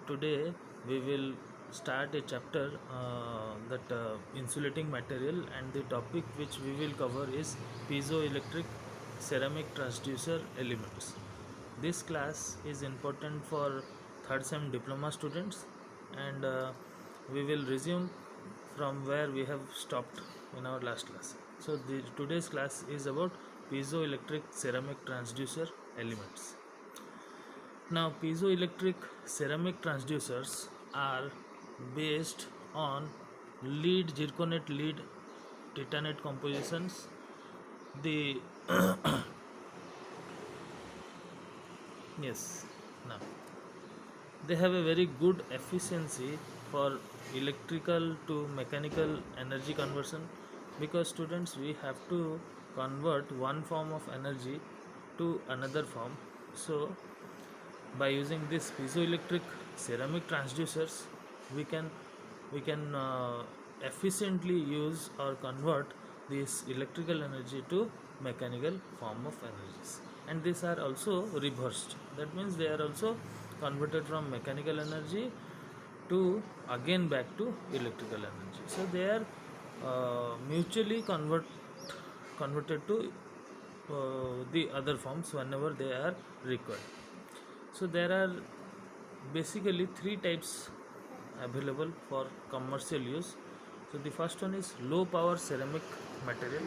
Today we will start a chapter that insulating material, and the topic which we will cover is piezoelectric ceramic transducer elements. This class is important for third sem diploma students, and we will resume from where we have stopped in our last class. So today's class is about piezoelectric ceramic transducer elements. Now, piezoelectric ceramic transducers are based on lead zirconate lead titanate compositions. The yes, now they have a very good efficiency for electrical to mechanical energy conversion, because students, we have to convert one form of energy to another form. So by using this piezoelectric ceramic transducers, we can efficiently use or convert this electrical energy to mechanical form of energies, and these are also reversed. That means they are also converted from mechanical energy to again back to electrical energy. So they are mutually converted to the other forms whenever they are required. So there are basically three types available for commercial use. So the first one is low power ceramic material.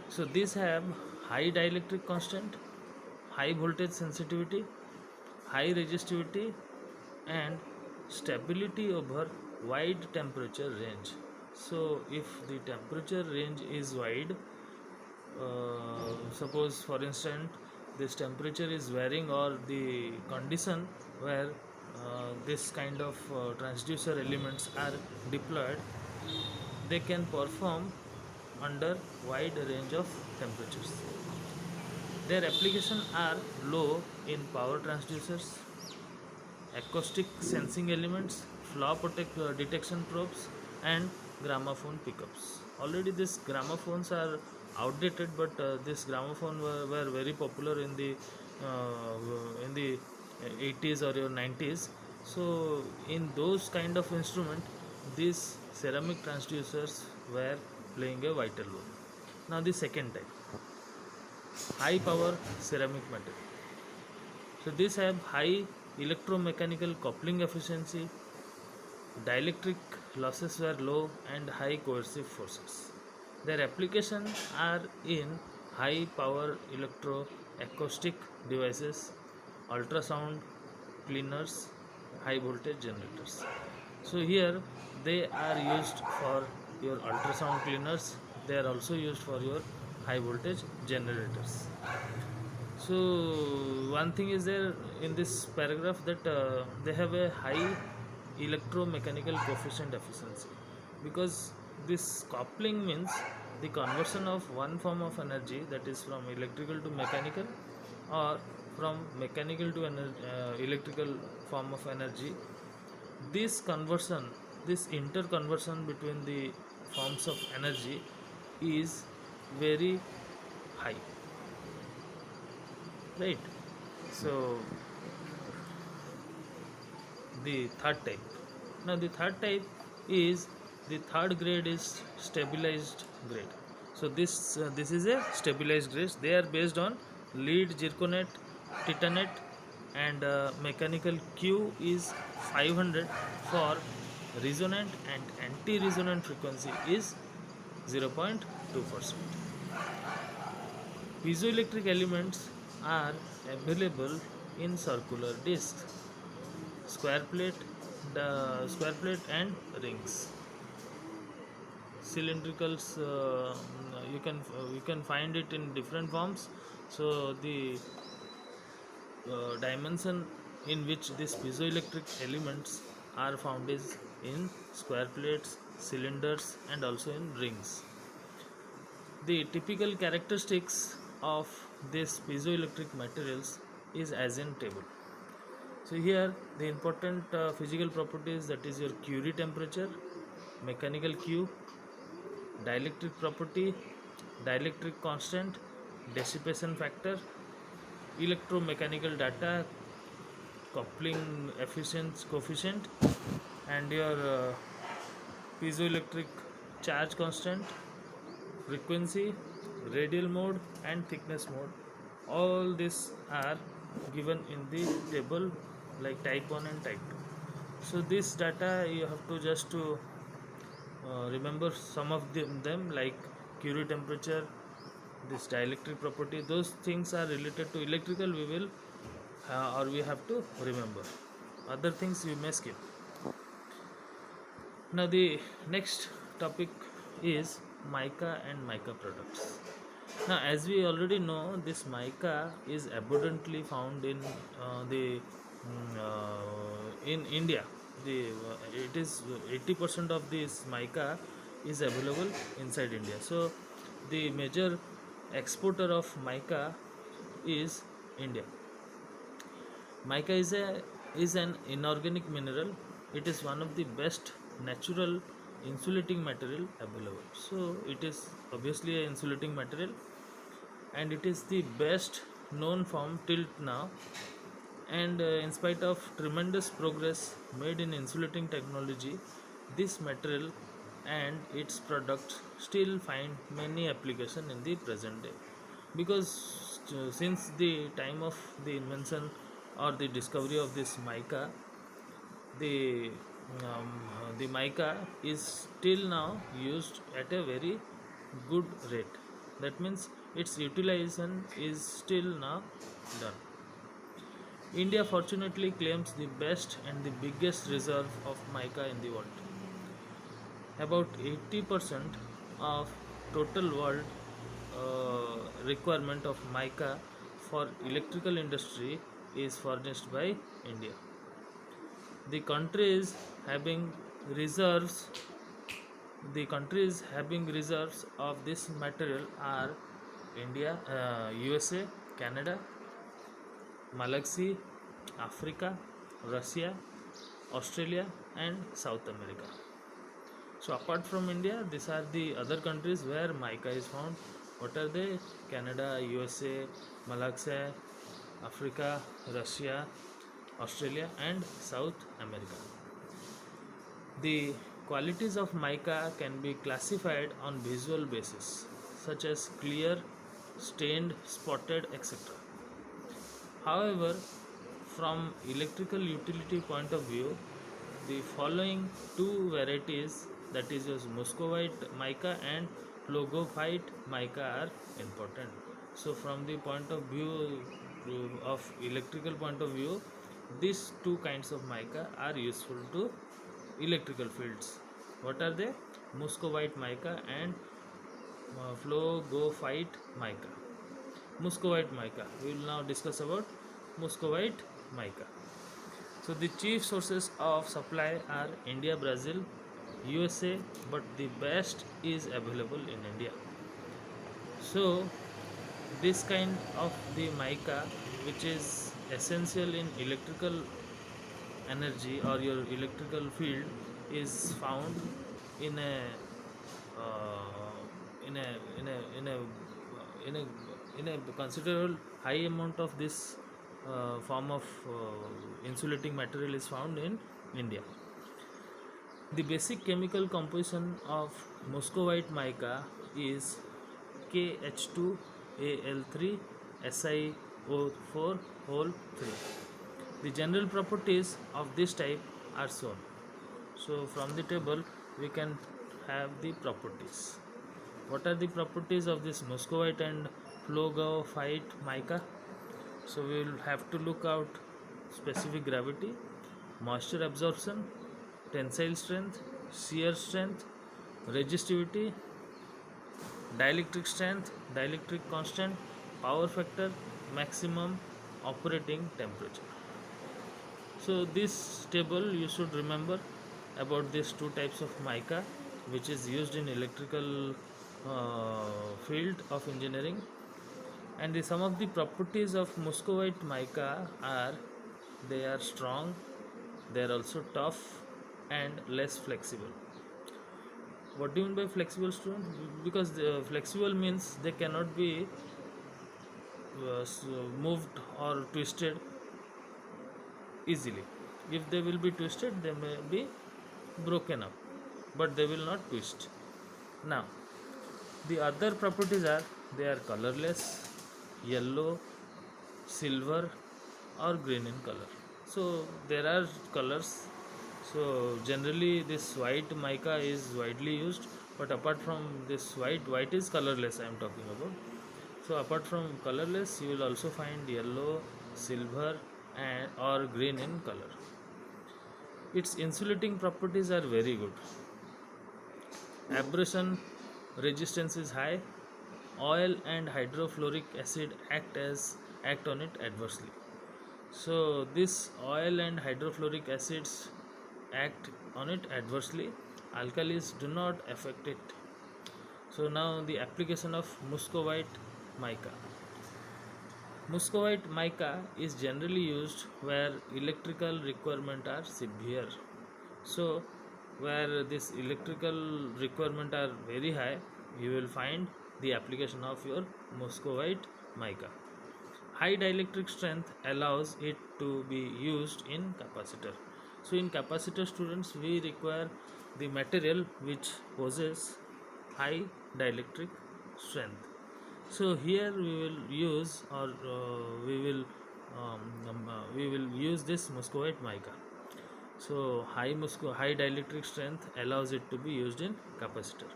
So these have high dielectric constant, high voltage sensitivity, high resistivity, and stability over wide temperature range. So if the temperature range is wide, suppose for instance this temperature is varying, or the condition where this kind of transducer elements are deployed, they can perform under wide range of temperatures. Their applications are low in power transducers, acoustic sensing elements, detection probes, and gramophone pickups. Already these gramophones are outdated, but this gramophone were very popular in the 80s or your 90s. So in those kind of instrument, these ceramic transducers were playing a vital role. Now the second type, high power ceramic material. So these have high electromechanical coupling efficiency, dielectric losses were low, and high coercive forces. Their applications are in high power electroacoustic devices, ultrasound cleaners, high voltage generators. So here they are used for your ultrasound cleaners, they are also used for your high voltage generators. So one thing is there in this paragraph, that they have a high electromechanical coefficient efficiency, because this coupling means the conversion of one form of energy, that is from electrical to mechanical, or from mechanical to electrical form of energy. This conversion, this interconversion between the forms of energy is very high, right? So the third type, now the third type is, the third grade is stabilized grade. So this is a stabilized grade. They are based on lead zirconate titanate, and mechanical q is 500 for resonant, and anti-resonant frequency is 0.2%. Piezoelectric elements are available in circular discs, square plate, square plate and rings. Cylindricals, you can find it in different forms. So the dimension in which these piezoelectric elements are found is in square plates, cylinders, and also in rings. The typical characteristics of these piezoelectric materials is as in table. So here the important physical properties, that is your Curie temperature, mechanical Q, dielectric property, dielectric constant, dissipation factor, electromechanical data, coupling efficiency coefficient, and your piezoelectric charge constant, frequency, radial mode, and thickness mode. All these are given in the table like type 1 and type 2. So this data you have to just to remember some of them like Curie temperature, this dielectric property. Those things are related to electrical, we will or we have to remember. Other things you may skip. Now the next topic is mica and mica products. Now, as we already know, this mica is abundantly found in in India. It is 80% of this mica is available inside India. So, the major exporter of mica is India. Mica is an inorganic mineral. It is one of the best natural insulating material available. So it is obviously an insulating material, and it is the best known form till now. And in spite of tremendous progress made in insulating technology, this material and its products still find many application in the present day, because since the time of the invention or the discovery of this mica, the um, the mica is still now used at a very good rate. That means its utilization is still now done. India fortunately claims the best and the biggest reserve of mica in the world. About 80% of total world requirement of mica for electrical industry is furnished by India. The countries having reserves the countries having reserves of this material are India, USA, Canada, Malaxi, Africa, Russia, Australia, and South America. So apart from India, these are the other countries where mica is found. What are they? Canada, USA, Malaxia, Africa, Russia, Australia, and South America. The qualities of mica can be classified on visual basis, such as clear, stained, spotted, etc. However, from electrical utility point of view, the following two varieties, that is your muscovite mica and phlogophyte mica, are important. So from the point of view of electrical point of view, these two kinds of mica are useful to electrical fields. What are they? Muscovite mica and phlogophyte mica. Muscovite mica. We will now discuss about muscovite mica. So the chief sources of supply are India, Brazil, USA, but the best is available in India. So this kind of the mica, which is essential in electrical energy or your electrical field, is found in a in a in a in a in a in a considerable high amount of this form of insulating material is found in India. The basic chemical composition of muscovite mica is KH2Al3 SiO4 whole 3. The general properties of this type are shown. So from the table we can have the properties. What are the properties of this muscovite and phlogophyte mica? So we will have to look out specific gravity, moisture absorption, tensile strength, shear strength, resistivity, dielectric strength, dielectric constant, power factor, maximum operating temperature. So this table you should remember about these two types of mica, which is used in electrical field of engineering. And some of the properties of muscovite mica are: they are strong, they are also tough, and less flexible. What do you mean by flexible, student? Because the flexible means they cannot be moved or twisted easily. If they will be twisted, they may be broken up, but they will not twist. Now, the other properties are they are colorless, yellow, silver, or green in color. So there are colors. So generally this white mica is widely used, but apart from this white is colorless I am talking about. So apart from colorless, you will also find yellow, silver, and or green in color. Its insulating properties are very good. Abrasion resistance is high. Oil and hydrofluoric acid act on it adversely. So this oil and hydrofluoric acids act on it adversely. Alkalis do not affect it. So now the application of muscovite mica. Muscovite mica is generally used where electrical requirements are severe. So where this electrical requirement are very high, you will find the application of your muscovite mica. High dielectric strength allows it to be used in capacitor. So in capacitor students, we require the material which possesses high dielectric strength. So here we will use this muscovite mica. So high dielectric strength allows it to be used in capacitor.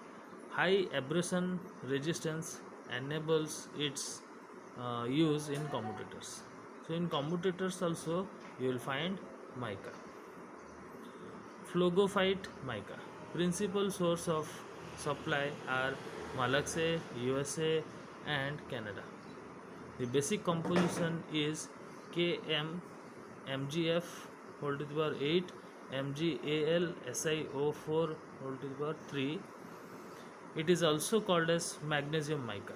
High abrasion resistance enables its use in commutators. So in commutators also you will find mica. Phlogophyte mica. Principal source of supply are Malaxay, USA, and Canada. The basic composition is Km MgF whole to the power 8 MgAl SiO4 whole to the power 3. It is also called as magnesium mica.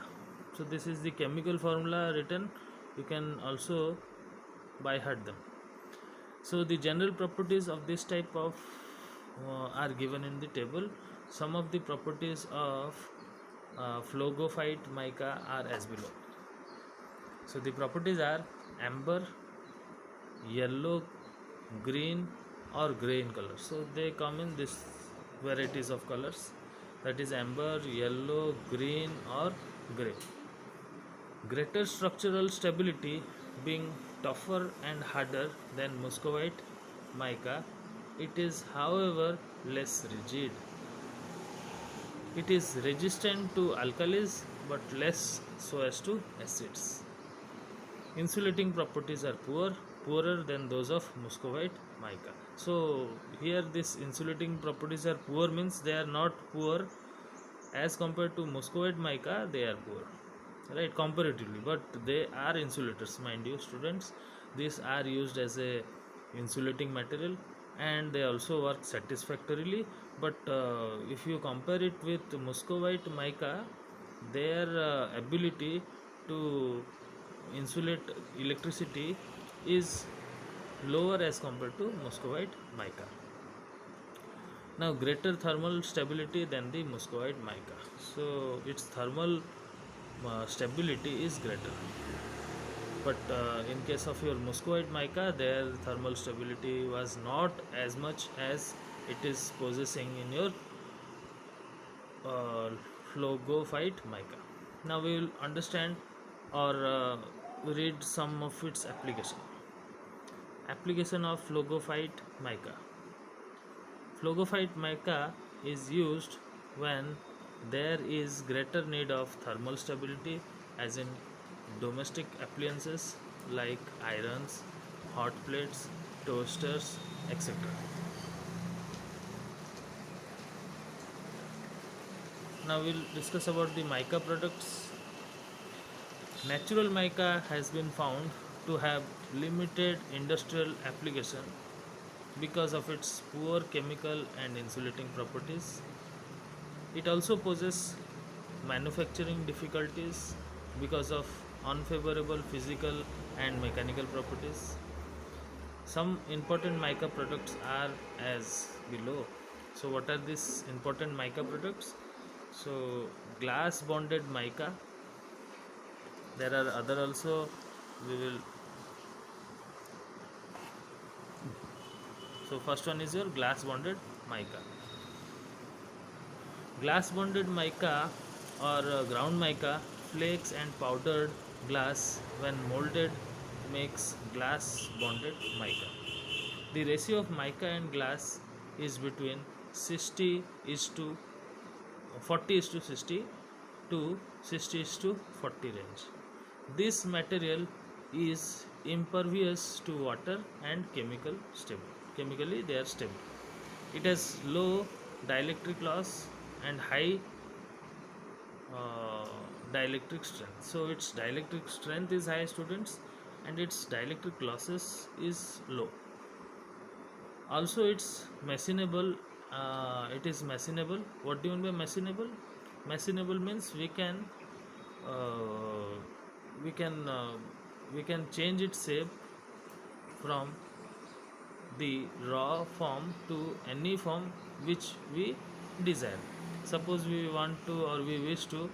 So this is the chemical formula written. You can also by heart them. So the general properties of this type of are given in the table. Some of the properties of phlogophyte mica are as below. So the properties are amber, yellow, green, or gray in color. So they come in this varieties of colors, that is amber, yellow, green, or gray. Greater structural stability, being tougher and harder than muscovite mica, it is however less rigid. It is resistant to alkalis but less so as to acids. Insulating properties are poorer than those of muscovite mica. So here this insulating properties are poor means they are not poor as compared to muscovite mica, they are poor, right, comparatively, but they are insulators, mind you students. These are used as a insulating material and they also work satisfactorily, but if you compare it with muscovite mica, their ability to insulate electricity is lower as compared to muscovite mica. Now greater thermal stability than the muscovite mica, so its thermal stability is greater, but in case of your muscovite mica, their thermal stability was not as much as it is possessing in your uh, phlogophyte mica. Now we will understand or read some of its application. Application of phlogophyte mica. Phlogophyte mica is used when there is greater need of thermal stability, as in domestic appliances like irons, hot plates, toasters, etc. Now we'll discuss about the mica products. Natural mica has been found to have limited industrial application because of its poor chemical and insulating properties. It also poses manufacturing difficulties because of unfavorable physical and mechanical properties. Some important mica products are as below. So what are these important mica products? So glass bonded mica. There are other also. We will So first one is your glass bonded mica. Glass bonded mica or ground mica, flakes and powdered glass when molded makes glass bonded mica. The ratio of mica and glass is between 60 is to 40 is to 60 to 60 is to 40 range. This material is impervious to water and chemically they are stable. It has low dielectric loss and high uh, dielectric strength. So its dielectric strength is high, students, and its dielectric losses is low. Also, it's machinable. It is machinable. What do you mean by machinable? Machinable means uh, we can uh, we can change its shape from the raw form to any form which we desire. Suppose we want to or we wish to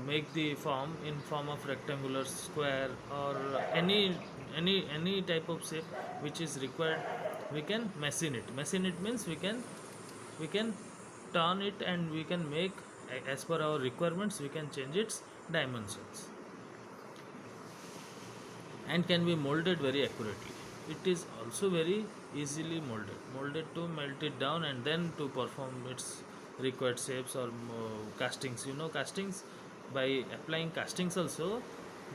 make the form in form of rectangular, square, or any type of shape which is required. We can machine it. Machine it means we can turn it and we can make as per our requirements. We can change its dimensions and can be molded very accurately. It is also very easily molded to melt it down and then to perform its required shapes or castings. You know castings, by applying castings also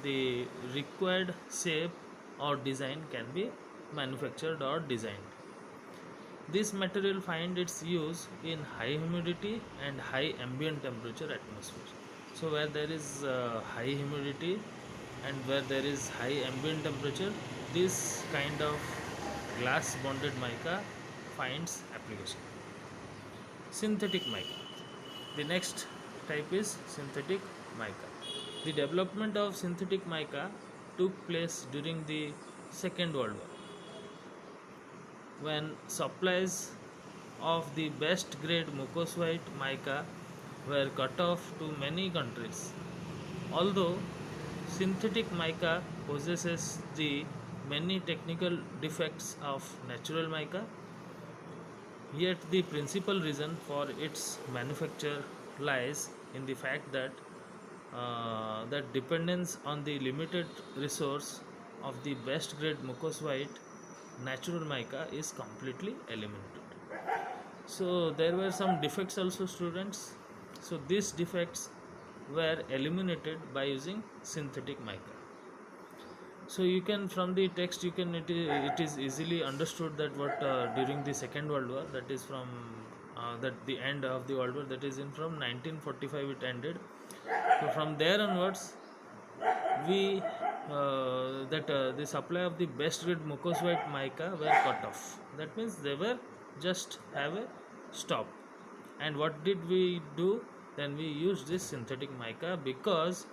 the required shape or design can be manufactured or designed. This material find its use in high humidity and high ambient temperature atmosphere. So where there is high humidity and where there is high ambient temperature, this kind of glass bonded mica finds application. Synthetic mica. The next type is synthetic mica. The development of synthetic mica took place during the Second World War when supplies of the best grade mucosite mica were cut off to many countries. Although synthetic mica possesses the many technical defects of natural mica, yet the principal reason for its manufacture lies in the fact that dependence on the limited resource of the best grade mucosite natural mica is completely eliminated. So there were some defects also, students. So these defects were eliminated by using synthetic mica. So you can, from the text you can, it is easily understood that what during the Second World War, that is from that the end of the World War, that is in from 1945 it ended. So from there onwards we that the supply of the best grade mucosite mica were cut off. That means they were just have a stop. And what did we do? Then we used this synthetic mica because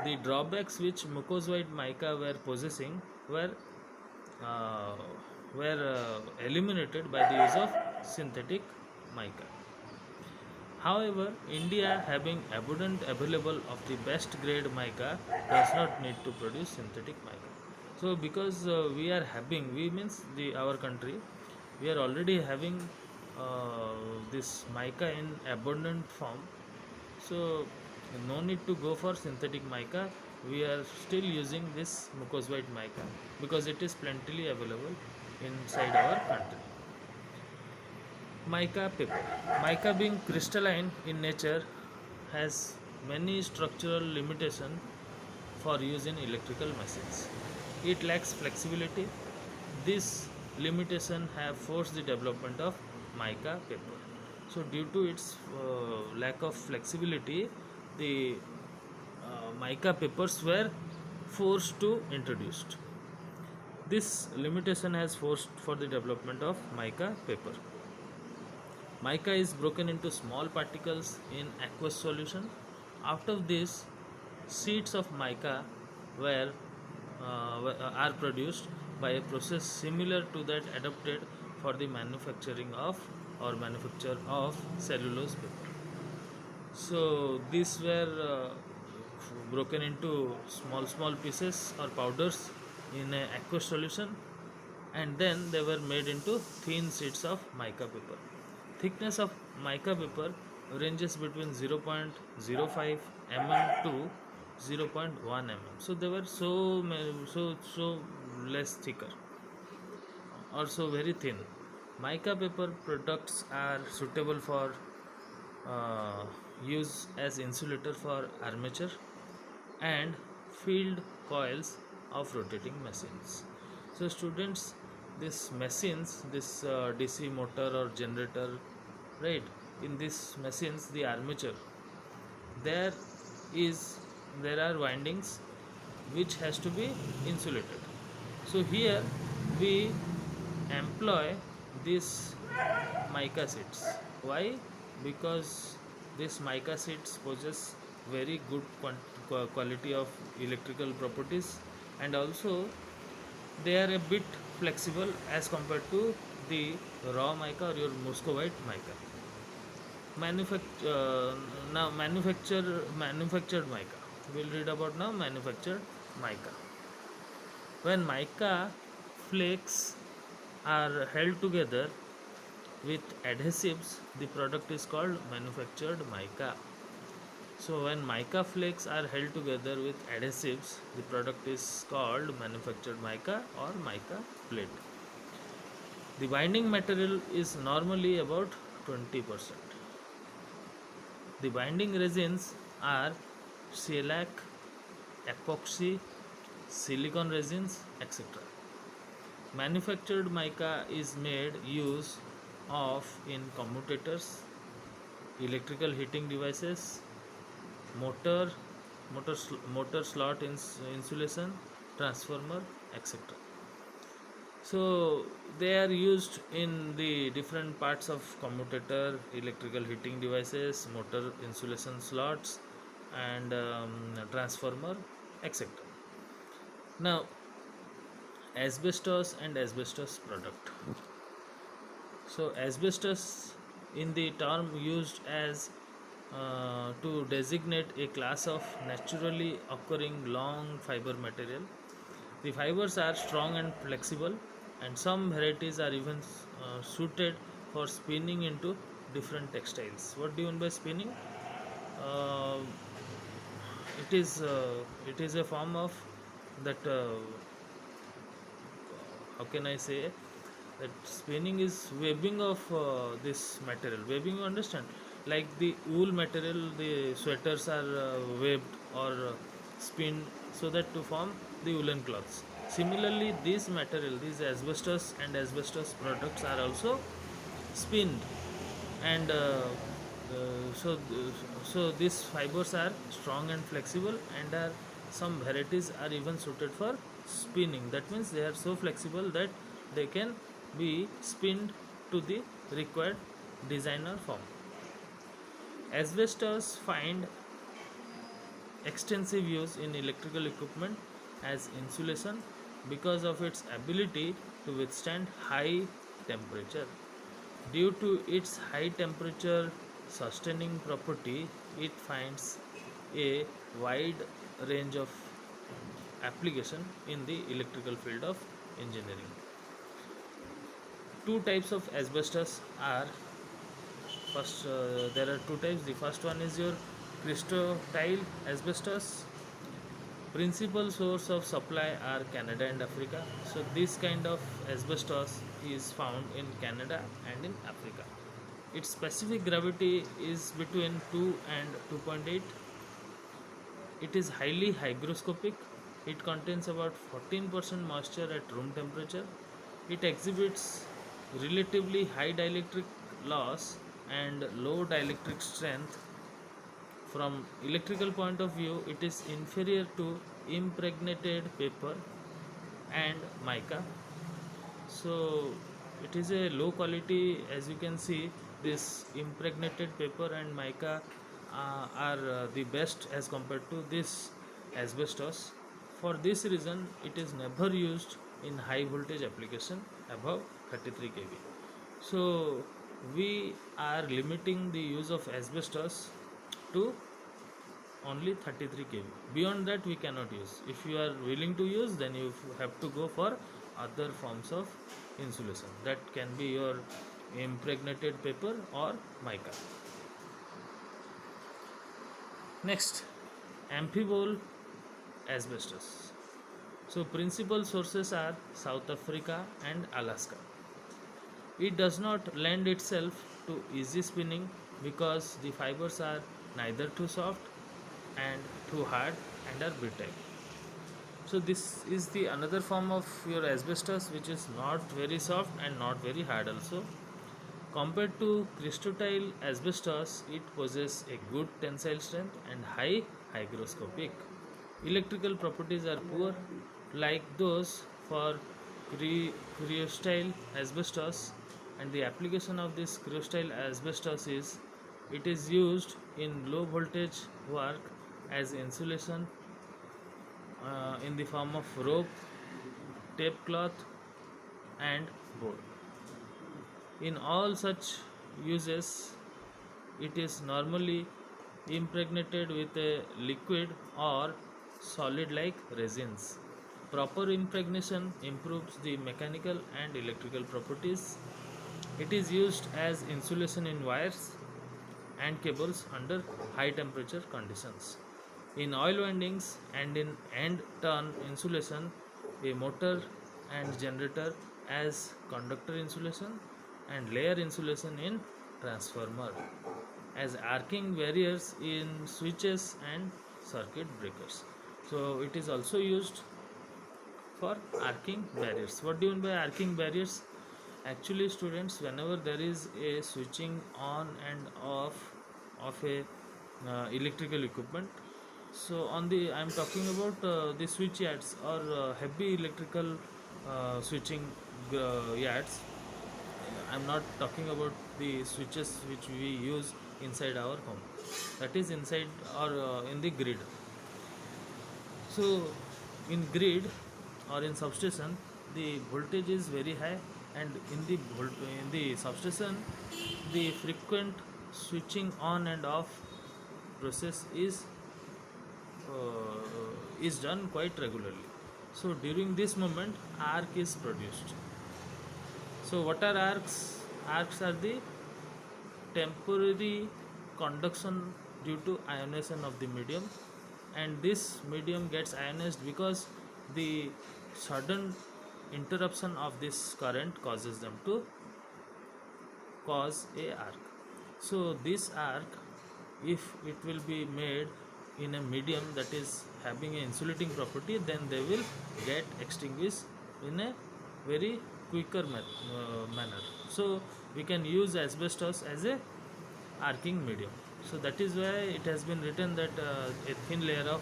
the drawbacks which mucosite mica were possessing uh, eliminated by the use of synthetic mica. However, India, having abundant available of the best grade mica, does not need to produce synthetic mica. So because we are having, we means the our country, we are already having this mica in abundant form. So no need to go for synthetic mica. We are still using this mucosite mica because it is plentifully available inside our country. Mica paper. Mica, being crystalline in nature, has many structural limitations for use in electrical machines. It lacks flexibility. This limitation have forced the development of mica paper. So due to its lack of flexibility, the mica papers were forced to introduced. This limitation has forced for the development of mica paper. Mica is broken into small particles in aqueous solution. After this, sheets of mica were are produced by a process similar to that adopted for the manufacturing of or manufacture of cellulose paper. So these were broken into small pieces or powders in a aqueous solution, and then they were made into thin sheets of mica paper. Thickness of mica paper ranges between 0.05 mm to 0.1 mm. So they were so less thicker, also very thin. Mica paper products are suitable for uh, use as insulator for armature and field coils of rotating machines. So students, this machines, this DC motor or generator, right? In these machines, the armature, there is there are windings which has to be insulated. So here we employ this mica sheets. Why? Because this mica sheets possess very good quality of electrical properties, and also they are a bit flexible as compared to the raw mica or your muscovite mica. Now manufactured mica. We'll read about now manufactured mica. When mica flakes are held together with adhesives, the product is called manufactured mica. So when mica flakes are held together with adhesives, the product is called manufactured mica or mica plate. The binding material is normally about 20%. The binding resins are shellac, epoxy, silicon resins, etc. Manufactured mica is made use of in commutators, electrical heating devices, motor, motor slot insulation, transformer, etc. So they are used in the different parts of commutator, electrical heating devices, motor insulation slots, and transformer, etc. Now, asbestos and asbestos product. So asbestos in the term used as to designate a class of naturally occurring long fiber material. The fibers are strong and flexible, and some varieties are even suited for spinning into different textiles. What do you mean by spinning? Uh, it is a form of that. How can I say that spinning is weaving of this material. Weaving, you understand? Like the wool material, the sweaters are weaved or spinned so that to form the woolen cloths. Similarly, this material, these asbestos and asbestos products are also spinned, and so these fibers are strong and flexible, and are some varieties are even suited for spinning. That means they are so flexible that they can be spinned to the required design or form. Asbestos find extensive use in electrical equipment as insulation because of its ability to withstand high temperature. Due to its high temperature sustaining property, it finds a wide range of application in the electrical field of engineering. Two types of asbestos are first, there are two types. The first one is your cryptotile asbestos. Principal source of supply are Canada and Africa. So this kind of asbestos is found in Canada and in Africa. Its specific gravity is between 2 and 2.8. It is highly hygroscopic. It contains about 14% moisture at room temperature. It exhibits relatively high dielectric loss and low dielectric strength. From electrical point of view, it is inferior to impregnated paper and mica. So it is a low quality. As you can see, this impregnated paper and mica are the best as compared to this asbestos. For this reason, it is never used in high voltage application above 33 kV. So we are limiting the use of asbestos to only 33 kV. Beyond that we cannot use. If you are willing to use, then you have to go for other forms of insulation. That can be your impregnated paper or mica. Next, amphibole asbestos. So principal sources are South Africa and Alaska. It does not lend itself to easy spinning because the fibers are neither too soft and too hard and are brittle. So this is the another form of your asbestos which is not very soft and not very hard also. Compared to crystotile asbestos, it possesses a good tensile strength and high hygroscopic. Electrical properties are poor, like those for cryostyle asbestos, and the application of this cryostyle asbestos is it is used in low voltage work as insulation in the form of rope, tape cloth, and board. In all such uses, it is normally impregnated with a liquid or solid like resins. Proper impregnation improves the mechanical and electrical properties. It is used as insulation in wires and cables under high temperature conditions. In oil windings and in end turn insulation, a motor and generator as conductor insulation and layer insulation in transformer as arcing barriers in switches and circuit breakers. So it is also used for arcing barriers. What do you mean by arcing barriers? Actually, students, whenever there is a switching on and off of a electrical equipment, so on the I am talking about the switch yards or heavy electrical switching yards. I am not talking about the switches which we use inside our home. That is inside or in the grid. So in grid or in substation, the voltage is very high, and in the substation, the frequent switching on and off process is done quite regularly. So during this moment, arc is produced. So what are arcs? Arcs are the temporary conduction due to ionization of the medium, and this medium gets ionized because the sudden interruption of this current causes them to cause a arc. So this arc, if it will be made in a medium that is having an insulating property, then they will get extinguished in a very quicker manner. So we can use asbestos as a arcing medium. So that is why it has been written that a thin layer of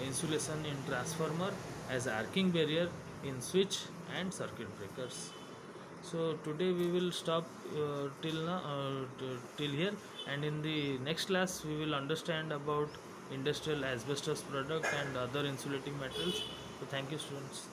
insulation in transformer as arcing barrier in switch and circuit breakers. So today we will stop till here, and in the next class we will understand about industrial asbestos product and other insulating materials. So thank you, students.